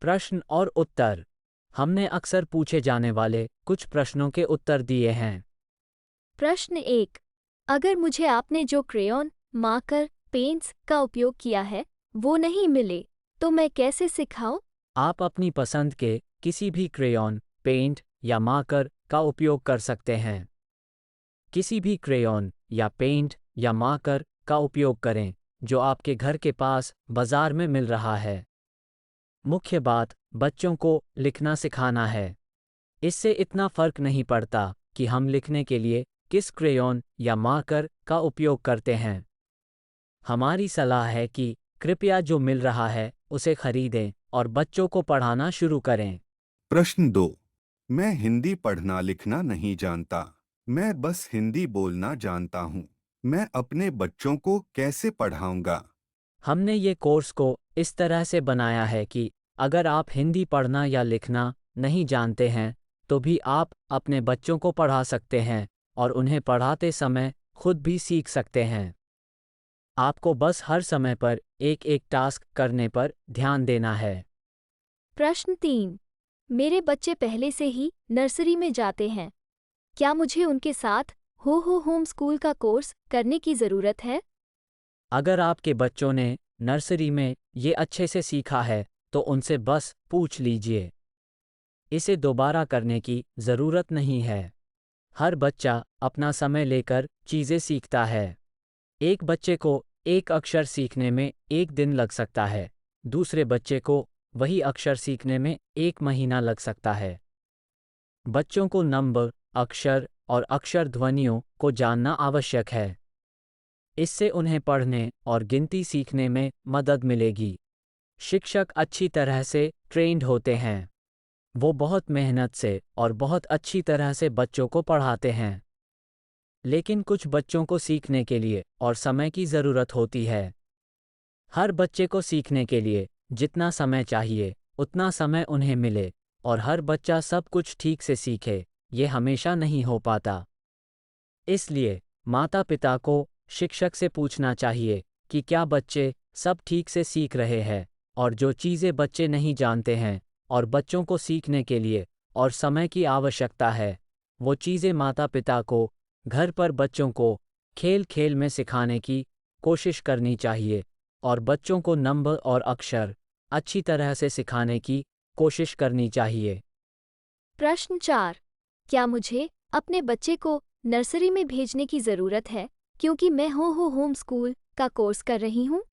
प्रश्न और उत्तर। हमने अक्सर पूछे जाने वाले कुछ प्रश्नों के उत्तर दिए हैं। प्रश्न 1। अगर मुझे आपने जो क्रेयॉन, मार्कर, पेंट्स का उपयोग किया है वो नहीं मिले तो मैं कैसे सिखाऊं? आप अपनी पसंद के किसी भी क्रेयॉन, पेंट या मार्कर का उपयोग कर सकते हैं। किसी भी क्रेयॉन या पेंट या मार्कर का उपयोग करें जो आपके घर के पास बाजार में मिल रहा है। मुख्य बात बच्चों को लिखना सिखाना है। इससे इतना फर्क नहीं पड़ता कि हम लिखने के लिए किस क्रेयॉन या मार्कर का उपयोग करते हैं। हमारी सलाह है कि कृपया जो मिल रहा है उसे खरीदें और बच्चों को पढ़ाना शुरू करें। प्रश्न 2। मैं हिंदी पढ़ना लिखना नहीं जानता। मैं बस हिंदी बोलना जानता हूँ। मैं अपने बच्चों को कैसे पढ़ाऊंगा? हमने ये कोर्स को इस तरह से बनाया है कि अगर आप हिंदी पढ़ना या लिखना नहीं जानते हैं तो भी आप अपने बच्चों को पढ़ा सकते हैं और उन्हें पढ़ाते समय खुद भी सीख सकते हैं। आपको बस हर समय पर एक एक टास्क करने पर ध्यान देना है। प्रश्न 3। मेरे बच्चे पहले से ही नर्सरी में जाते हैं। क्या मुझे उनके साथ होम स्कूल का कोर्स करने की ज़रूरत है? अगर आपके बच्चों ने नर्सरी में ये अच्छे से सीखा है तो उनसे बस पूछ लीजिए। इसे दोबारा करने की ज़रूरत नहीं है। हर बच्चा अपना समय लेकर चीज़ें सीखता है। एक बच्चे को एक अक्षर सीखने में 1 दिन लग सकता है, दूसरे बच्चे को वही अक्षर सीखने में 1 महीना लग सकता है। बच्चों को नंबर, अक्षर और अक्षर ध्वनियों को जानना आवश्यक है। इससे उन्हें पढ़ने और गिनती सीखने में मदद मिलेगी। शिक्षक अच्छी तरह से ट्रेंड होते हैं। वो बहुत मेहनत से और बहुत अच्छी तरह से बच्चों को पढ़ाते हैं। लेकिन कुछ बच्चों को सीखने के लिए और समय की ज़रूरत होती है। हर बच्चे को सीखने के लिए जितना समय चाहिए उतना समय उन्हें मिले और हर बच्चा सब कुछ ठीक से सीखे, ये हमेशा नहीं हो पाता। इसलिए माता-पिता को शिक्षक से पूछना चाहिए कि क्या बच्चे सब ठीक से सीख रहे हैं और जो चीज़ें बच्चे नहीं जानते हैं और बच्चों को सीखने के लिए और समय की आवश्यकता है, वो चीज़ें माता-पिता को घर पर बच्चों को खेल-खेल में सिखाने की कोशिश करनी चाहिए और बच्चों को नंबर और अक्षर अच्छी तरह से सिखाने की कोशिश करनी चाहिए। प्रश्न 4। क्या मुझे अपने बच्चे को नर्सरी में भेजने की ज़रूरत है क्योंकि मैं होम स्कूल का कोर्स कर रही हूँ?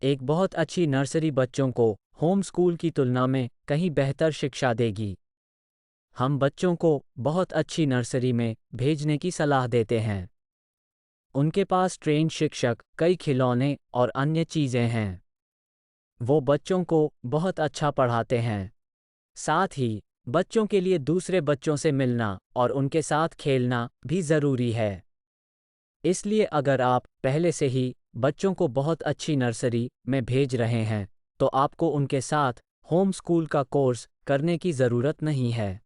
एक बहुत अच्छी नर्सरी बच्चों को होम स्कूल की तुलना में कहीं बेहतर शिक्षा देगी। हम बच्चों को बहुत अच्छी नर्सरी में भेजने की सलाह देते हैं। उनके पास ट्रेन्ड शिक्षक, कई खिलौने और अन्य चीज़ें हैं। वो बच्चों को बहुत अच्छा पढ़ाते हैं। साथ ही बच्चों के लिए दूसरे बच्चों से मिलना और उनके साथ खेलना भी ज़रूरी है। इसलिए अगर आप पहले से ही बच्चों को बहुत अच्छी नर्सरी में भेज रहे हैं तो आपको उनके साथ होम स्कूल का कोर्स करने की ज़रूरत नहीं है।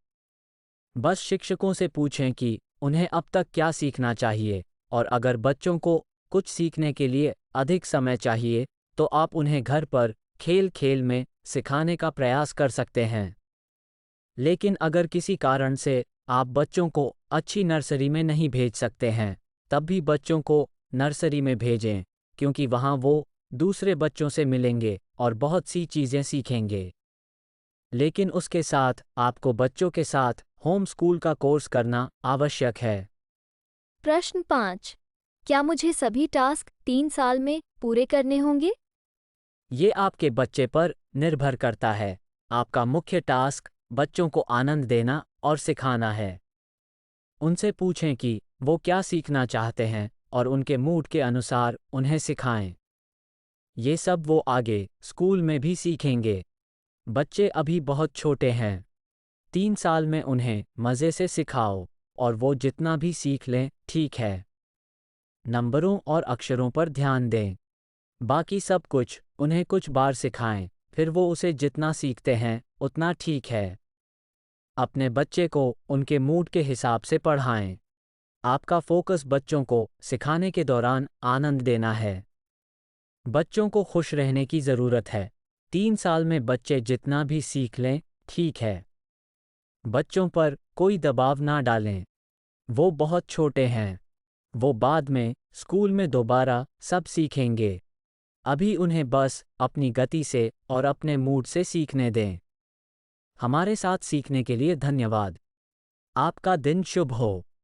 बस शिक्षकों से पूछें कि उन्हें अब तक क्या सीखना चाहिए और अगर बच्चों को कुछ सीखने के लिए अधिक समय चाहिए तो आप उन्हें घर पर खेल-खेल में सिखाने का प्रयास कर सकते हैं। लेकिन अगर किसी कारण से आप बच्चों को अच्छी नर्सरी में नहीं भेज सकते हैं, तब भी बच्चों को नर्सरी में भेजें, क्योंकि वहाँ वो दूसरे बच्चों से मिलेंगे और बहुत सी चीज़ें सीखेंगे। लेकिन उसके साथ आपको बच्चों के साथ होम स्कूल का कोर्स करना आवश्यक है। प्रश्न 5। क्या मुझे सभी टास्क 3 साल में पूरे करने होंगे? ये आपके बच्चे पर निर्भर करता है। आपका मुख्य टास्क बच्चों को आनंद देना और सिखाना है। उनसे पूछें कि वो क्या सीखना चाहते हैं और उनके मूड के अनुसार उन्हें सिखाएं। ये सब वो आगे स्कूल में भी सीखेंगे। बच्चे अभी बहुत छोटे हैं। 3 साल में उन्हें मज़े से सिखाओ और वो जितना भी सीख लें ठीक है। नंबरों और अक्षरों पर ध्यान दें। बाकी सब कुछ उन्हें कुछ बार सिखाएं, फिर वो उसे जितना सीखते हैं उतना ठीक है। अपने बच्चे को उनके मूड के हिसाब से पढ़ाएं। आपका फोकस बच्चों को सिखाने के दौरान आनंद देना है। बच्चों को खुश रहने की ज़रूरत है, 3 साल में बच्चे जितना भी सीख लें, ठीक है। बच्चों पर कोई दबाव ना डालें। वो बहुत छोटे हैं। वो बाद में स्कूल में दोबारा सब सीखेंगे। अभी उन्हें बस अपनी गति से और अपने मूड से सीखने दें। हमारे साथ सीखने के लिए धन्यवाद। आपका दिन शुभ हो।